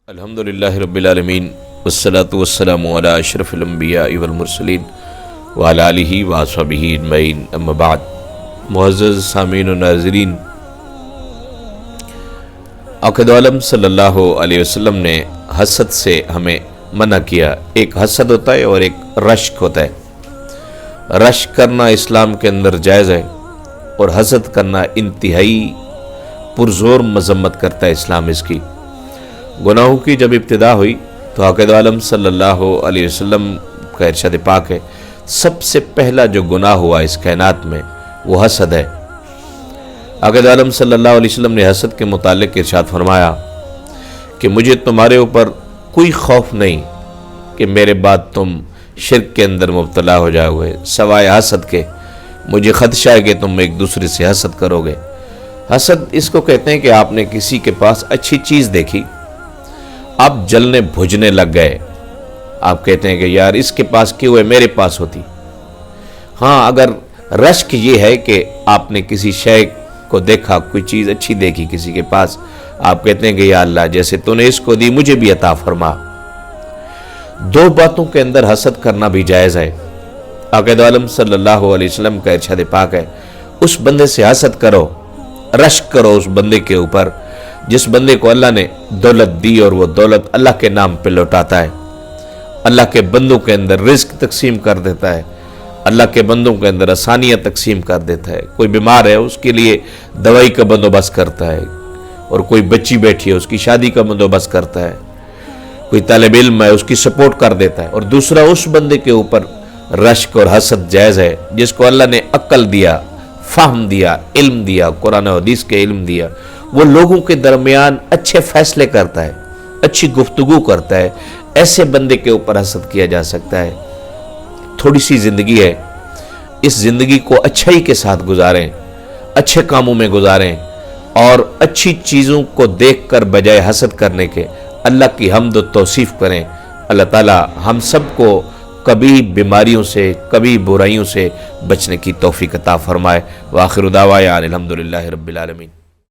الحمدللہ رب العالمین والصلاة والسلام علی اشرف الانبیاء والمرسلین وعلی آلہ وصحبہ اجمعین اما بعد۔ معزز سامعین و ناظرین، عقائد عالم صلی اللہ علیہ وسلم نے حسد سے ہمیں منع کیا۔ ایک حسد ہوتا ہے اور ایک رشک ہوتا ہے۔ رشک کرنا اسلام کے اندر جائز ہے اور حسد کرنا انتہائی پرزور مذمت کرتا ہے اسلام اس کی۔ گناہوں کی جب ابتدا ہوئی تو عقائد عالم صلی اللہ علیہ وسلم کا ارشاد پاک ہے، سب سے پہلا جو گناہ ہوا اس کائنات میں وہ حسد ہے۔ عقائد عالم صلی اللہ علیہ وسلم نے حسد کے متعلق ارشاد فرمایا کہ مجھے تمہارے اوپر کوئی خوف نہیں کہ میرے بعد تم شرک کے اندر مبتلا ہو جاؤ گے، سوائے حسد کے مجھے خدشہ ہے کہ تم ایک دوسرے سے حسد کرو گے۔ حسد اس کو کہتے ہیں کہ آپ نے کسی کے پاس اچھی چیز دیکھی، آپ جلنے بھجنے لگ گئے، آپ کہتے ہیں کہ یار اس کے پاس کیوں ہے، میرے پاس ہوتی۔ ہاں، اگر رشک یہ ہے کہ آپ نے کسی شے کو دیکھا، کوئی چیز اچھی دیکھی کسی کے پاس، آپ کہتے ہیں کہ یا اللہ جیسے تو نے اس کو دی مجھے بھی عطا فرما۔ دو باتوں کے اندر حسد کرنا بھی جائز ہے۔ عقائد عالم صلی اللہ علیہ وسلم کا ارشاد پاک ہے، اس بندے سے حسد کرو، رشک کرو اس بندے کے اوپر جس بندے کو اللہ نے دولت دی اور وہ دولت اللہ کے نام پہ لوٹاتا ہے، اللہ کے بندوں کے اندر رزق تقسیم کر دیتا ہے، اللہ کے بندوں کے اندر آسانیاں تقسیم کر دیتا ہے۔ کوئی بیمار ہے اس کے لیے دوائی کا بندوبست کرتا ہے، اور کوئی بچی بیٹھی ہے اس کی شادی کا بندوبست کرتا ہے، کوئی طالب علم ہے اس کی سپورٹ کر دیتا ہے۔ اور دوسرا، اس بندے کے اوپر رشک اور حسد جائز ہے جس کو اللہ نے عقل دیا، فہم دیا، علم دیا، قرآن و حدیث کے علم دیا، وہ لوگوں کے درمیان اچھے فیصلے کرتا ہے، اچھی گفتگو کرتا ہے، ایسے بندے کے اوپر حسد کیا جا سکتا ہے۔ تھوڑی سی زندگی ہے، اس زندگی کو اچھائی کے ساتھ گزاریں، اچھے کاموں میں گزاریں، اور اچھی چیزوں کو دیکھ کر بجائے حسد کرنے کے اللہ کی حمد و توصیف کریں۔ اللہ تعالی ہم سب کو کبھی بیماریوں سے، کبھی برائیوں سے بچنے کی توفیق عطا فرمائے۔ وآخر دعوانا الحمدللہ رب العالمین۔